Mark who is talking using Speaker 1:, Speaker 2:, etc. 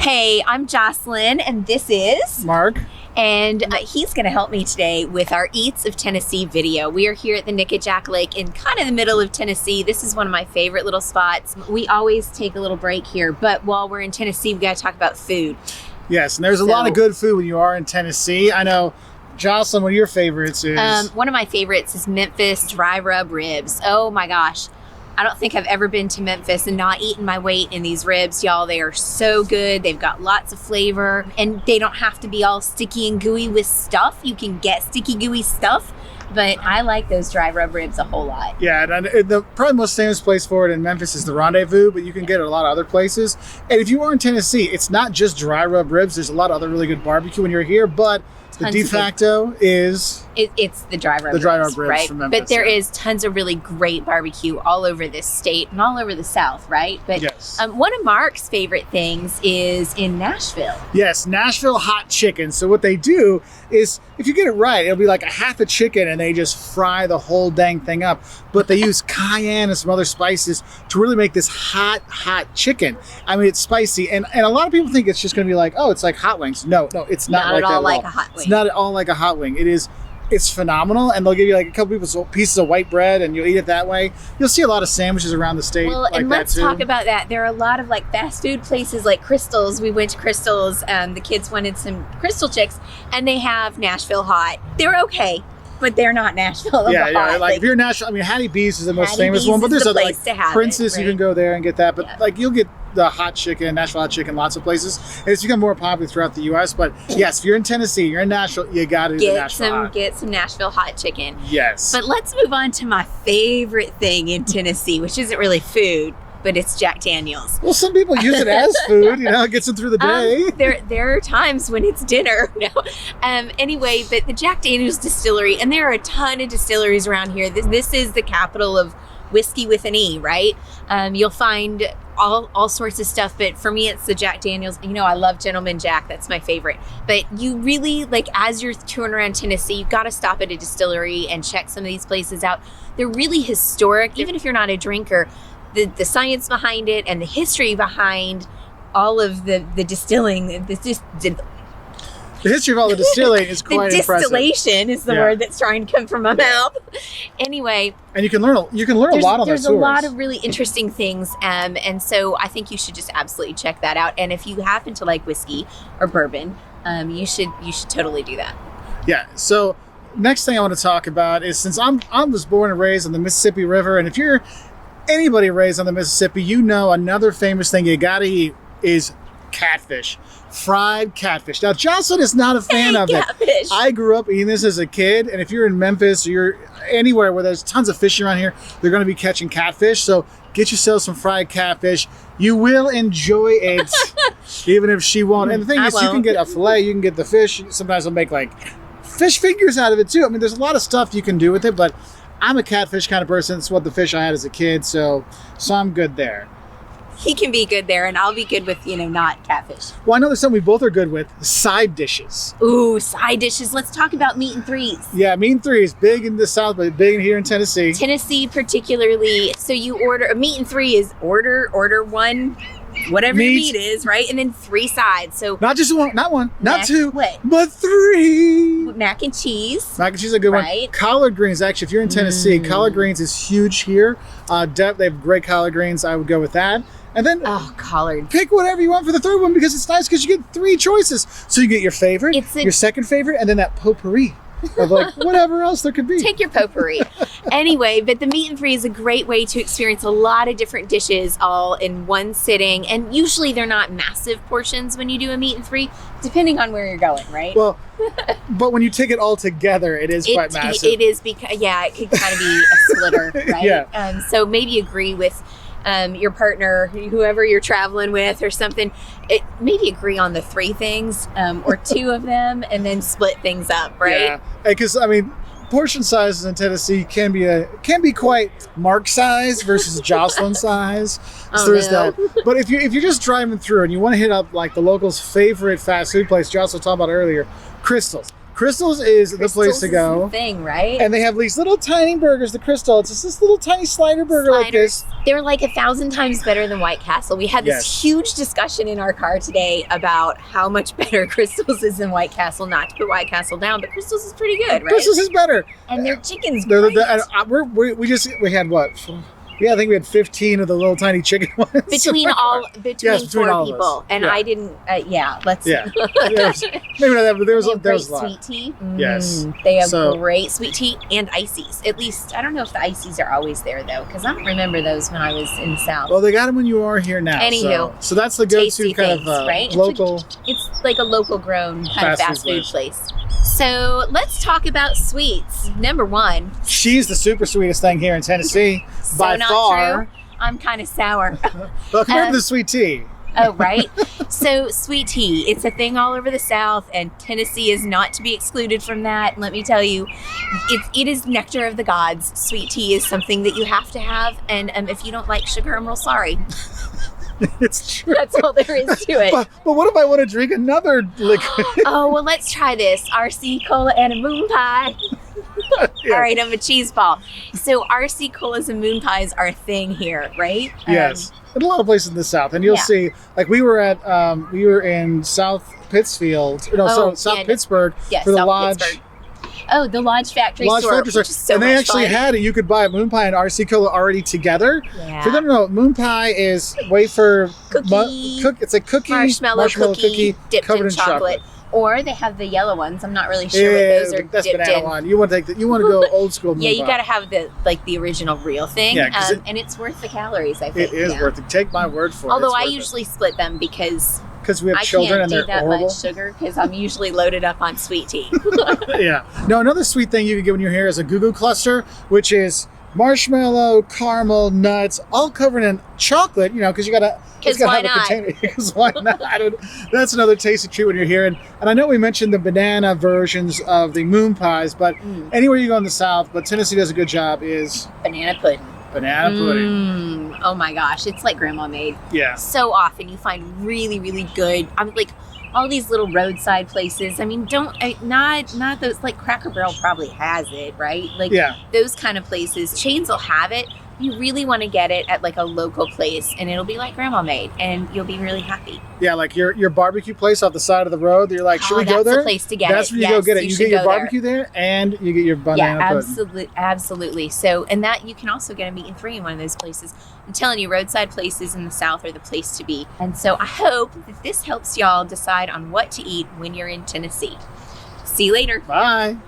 Speaker 1: Hey, I'm Jocelyn, and this is
Speaker 2: Mark.
Speaker 1: And he's going to help me today with our Eats of Tennessee video. We are here at the Nickajack Lake in kind of the middle of Tennessee. This is one of my favorite little spots. We always take a little break here, but while we're in Tennessee, we got to talk about food.
Speaker 2: Yes, and there's a lot of good food when you are in Tennessee. I know, Jocelyn, one of your favorites is?
Speaker 1: One of my favorites is Memphis Dry Rub Ribs. Oh my gosh. I don't think I've ever been to Memphis and not eaten my weight in these ribs, y'all. They are so good. They've got lots of flavor, and they don't have to be all sticky and gooey with stuff. You can get sticky, gooey stuff, but I like those dry rub ribs a whole lot.
Speaker 2: Yeah, and the probably most famous place for it in Memphis is the Rendezvous, but you can get it at a lot of other places. And if you are in Tennessee, it's not just dry rub ribs. There's a lot of other really good barbecue when you're here, but the de facto is...
Speaker 1: It's the dry rub
Speaker 2: ribs,
Speaker 1: right?
Speaker 2: From Memphis.
Speaker 1: But there is tons of really great barbecue all over this state and all over the South, right? But
Speaker 2: yes.
Speaker 1: One of Mark's favorite things is in Nashville.
Speaker 2: Yes, Nashville Hot Chicken. So what they do is, if you get it right, it'll be like a half a chicken and they just fry the whole dang thing up. But they use cayenne and some other spices to really make this hot chicken. I mean, it's spicy. And a lot of people think it's just going to be like, oh, it's like hot wings. No, it's not like that at all.
Speaker 1: Like a hot wing.
Speaker 2: It's not at all like a hot wing. It's phenomenal, and they'll give you like a couple pieces of white bread, and you'll eat it that way. You'll see a lot of sandwiches around the state.
Speaker 1: Well,
Speaker 2: like
Speaker 1: and let's
Speaker 2: that too.
Speaker 1: talk about that. There are a lot of like fast food places like Krystal's. We went to Krystal's. The kids wanted some Krystal chicks, and they have Nashville Hot. They're okay, but they're not Nashville
Speaker 2: yeah,
Speaker 1: Hot.
Speaker 2: Like if you're Nashville, I mean, Hattie B's is the most
Speaker 1: Hattie
Speaker 2: famous
Speaker 1: B's
Speaker 2: one, but there's other like Princess.
Speaker 1: Right?
Speaker 2: You can go there and get that, but
Speaker 1: Yeah.
Speaker 2: like you'll get the hot chicken, Nashville Hot Chicken, lots of places. And it's become more popular throughout the U.S. But yes, if you're in Tennessee, you're in Nashville, you got to do the Nashville Hot.
Speaker 1: Get some Nashville Hot Chicken.
Speaker 2: Yes.
Speaker 1: But let's move on to my favorite thing in Tennessee, which isn't really food, but it's Jack Daniels.
Speaker 2: Well, some people use it as food, it gets them through the day.
Speaker 1: There are times when it's dinner. No. Anyway, but the Jack Daniels distillery, and there are a ton of distilleries around here. This is the capital of whiskey with an E, right? You'll find all sorts of stuff, but for me, it's the Jack Daniels. I love Gentleman Jack. That's my favorite. But you really, like, as you're touring around Tennessee, you've got to stop at a distillery and check some of these places out. They're really historic, even if you're not a drinker. The science behind it and the history behind all of the distilling,
Speaker 2: the history of all the distilling is quite impressive.
Speaker 1: The distillation is the word that's trying to come from my mouth. Anyway.
Speaker 2: And you can learn a lot on their tours.
Speaker 1: There's a lot of really interesting things. And so I think you should just absolutely check that out. And if you happen to like whiskey or bourbon, you should totally do that.
Speaker 2: Yeah. So next thing I want to talk about is, since I was born and raised on the Mississippi River, and if you're anybody raised on the Mississippi, another famous thing you got to eat is catfish. Fried catfish. Now, Jocelyn is not a fan of
Speaker 1: catfish.
Speaker 2: it. I grew up eating this as a kid, and if you're in Memphis or you're anywhere where there's tons of fishing around here, they're going to be catching catfish. So get yourself some fried catfish. You will enjoy it, even if she won't. And the thing is, you can get a fillet, you can get the fish. Sometimes they'll make like fish fingers out of it too. I mean, there's a lot of stuff you can do with it, but I'm a catfish kind of person. It's what the fish I had as a kid, so I'm good there.
Speaker 1: He can be good there, and I'll be good with, not catfish.
Speaker 2: Well, I know there's something we both are good with, side dishes.
Speaker 1: Ooh, side dishes. Let's talk about meat and threes.
Speaker 2: Yeah, meat and threes, big in the South, but big in here in Tennessee.
Speaker 1: Tennessee particularly. So you order, a meat and three is order one, whatever your meat is, right? And then 3 sides. So
Speaker 2: not just one, not two,
Speaker 1: what?
Speaker 2: but 3.
Speaker 1: Mac and cheese.
Speaker 2: Mac and cheese is a good one. Collard greens, actually, if you're in Tennessee, collard greens is huge here. They have great collard greens. I would go with that. And then
Speaker 1: collard.
Speaker 2: Pick whatever you want for the third one, because it's nice because you get 3 choices. So you get your favorite, your second favorite, and then that potpourri of like whatever else there could be.
Speaker 1: Take your potpourri. Anyway, but the meat and three is a great way to experience a lot of different dishes all in one sitting. And usually they're not massive portions when you do a meat and three, depending on where you're going, right?
Speaker 2: Well, but when you take it all together, it is quite massive.
Speaker 1: It is because, it could kind of be a slitter, right?
Speaker 2: Yeah.
Speaker 1: So maybe agree with your partner, whoever you're traveling with or something, maybe agree on the 3 things or 2 of them, and then split things up, right?
Speaker 2: Yeah, because portion sizes in Tennessee can be quite Mark size versus Jocelyn size. So there's that. But if you're just driving through and you want to hit up like the locals' favorite fast food place, Jocelyn talked about earlier, Krystal's. Krystal's is the place
Speaker 1: Krystal's
Speaker 2: to
Speaker 1: is
Speaker 2: go.
Speaker 1: the thing, right?
Speaker 2: And they have these little tiny burgers, the Krystal. It's just this little tiny slider burger like this.
Speaker 1: They're like 1,000 times better than White Castle. We had this
Speaker 2: Yes.
Speaker 1: huge discussion in our car today about how much better Krystal's is than White Castle. Not to put White Castle down, but Krystal's is pretty good, right?
Speaker 2: Krystal's is better.
Speaker 1: And their chicken's
Speaker 2: They're
Speaker 1: great.
Speaker 2: we had what? Yeah, I think we had 15 of the little tiny chicken ones.
Speaker 1: between
Speaker 2: Yes, between
Speaker 1: four
Speaker 2: all of us.
Speaker 1: people, and
Speaker 2: Yeah.
Speaker 1: I didn't. Let's.
Speaker 2: Yeah. Maybe not that, but there was
Speaker 1: They have
Speaker 2: a
Speaker 1: great
Speaker 2: lot.
Speaker 1: sweet tea.
Speaker 2: Yes.
Speaker 1: They have
Speaker 2: So-
Speaker 1: great sweet tea and ices. At least I don't know if the ices are always there though, because I don't remember those when I was in the South.
Speaker 2: Well, they got them when you are here now.
Speaker 1: Anywho,
Speaker 2: so that's the
Speaker 1: tasty
Speaker 2: go-to kind
Speaker 1: things,
Speaker 2: of
Speaker 1: right?
Speaker 2: local.
Speaker 1: It's like a local grown kind of fast food place. So let's talk about sweets. Number one.
Speaker 2: She's the super sweetest thing here in Tennessee
Speaker 1: So
Speaker 2: by
Speaker 1: not
Speaker 2: far.
Speaker 1: true. I'm kind of sour.
Speaker 2: Well, compared to the sweet tea.
Speaker 1: Oh, right. So sweet tea, it's a thing all over the South, and Tennessee is not to be excluded from that. Let me tell you, it is nectar of the gods. Sweet tea is something that you have to have, and if you don't like sugar, I'm real sorry.
Speaker 2: It's true.
Speaker 1: That's all there is to it.
Speaker 2: But what if I want to drink another liquid?
Speaker 1: Oh, well, let's try this. RC Cola and a moon pie.
Speaker 2: Yeah.
Speaker 1: All right, I'm a cheese ball. So RC Colas and moon pies are a thing here, right?
Speaker 2: Yes. In a lot of places in the South. And you'll
Speaker 1: Yeah.
Speaker 2: see, like we were in South Pittsfield, South Pittsburgh
Speaker 1: Yes,
Speaker 2: for the
Speaker 1: South
Speaker 2: Lodge.
Speaker 1: Pittsburgh. Oh, the Lodge Factory store, which is so
Speaker 2: and they
Speaker 1: much
Speaker 2: actually
Speaker 1: fun.
Speaker 2: had it. You could buy moon pie and RC Cola already together.
Speaker 1: Yeah.
Speaker 2: For them to know, moon pie is wafer
Speaker 1: Cookie.
Speaker 2: it's a cookie,
Speaker 1: marshmallow cookie dipped
Speaker 2: covered
Speaker 1: in chocolate. Or they have the yellow ones. I'm not really sure what those are
Speaker 2: that's
Speaker 1: dipped
Speaker 2: banana
Speaker 1: in.
Speaker 2: one. You want to go old school moon
Speaker 1: Yeah, you
Speaker 2: pie.
Speaker 1: got to have the original real thing.
Speaker 2: Yeah, 'cause
Speaker 1: and it's worth the calories, I think.
Speaker 2: It is
Speaker 1: yeah.
Speaker 2: worth it. Take my word for it.
Speaker 1: Although
Speaker 2: It's
Speaker 1: I
Speaker 2: worth it.
Speaker 1: usually split them because
Speaker 2: we have
Speaker 1: I
Speaker 2: children
Speaker 1: can't
Speaker 2: and
Speaker 1: do
Speaker 2: they're
Speaker 1: that
Speaker 2: horrible.
Speaker 1: much sugar because I'm usually loaded up on sweet tea.
Speaker 2: Yeah. No, another sweet thing you can get when you're here is a goo goo cluster, which is marshmallow, caramel, nuts, all covered in chocolate. You know, because you gotta.
Speaker 1: 'Cause
Speaker 2: gotta
Speaker 1: why
Speaker 2: have a
Speaker 1: not?
Speaker 2: container. Because why not? That's another tasty treat when you're here. And I know we mentioned the banana versions of the moon pies, but anywhere you go in the South, but Tennessee does a good job, is
Speaker 1: Banana pudding.
Speaker 2: banana pudding.
Speaker 1: Oh my gosh, it's like grandma made.
Speaker 2: Yeah.
Speaker 1: So often you find really, really good. I'm like all these little roadside places. I mean, not those, like Cracker Barrel probably has it, right? Like
Speaker 2: Yeah.
Speaker 1: those kind of places. Chains will have it. You really want to get it at like a local place, and it'll be like grandma made, and you'll be really happy.
Speaker 2: Yeah, like your barbecue place off the side of the road. You're like, should we go
Speaker 1: that's
Speaker 2: there?
Speaker 1: the place to get
Speaker 2: That's
Speaker 1: it.
Speaker 2: where you go
Speaker 1: Yes,
Speaker 2: get it. You
Speaker 1: should
Speaker 2: get your
Speaker 1: go there.
Speaker 2: barbecue there, and you get your banana
Speaker 1: Yeah,
Speaker 2: pudding.
Speaker 1: absolutely. So, and that you can also get a meat and three in one of those places. I'm telling you, roadside places in the South are the place to be. And so I hope that this helps y'all decide on what to eat when you're in Tennessee. See you later.
Speaker 2: Bye.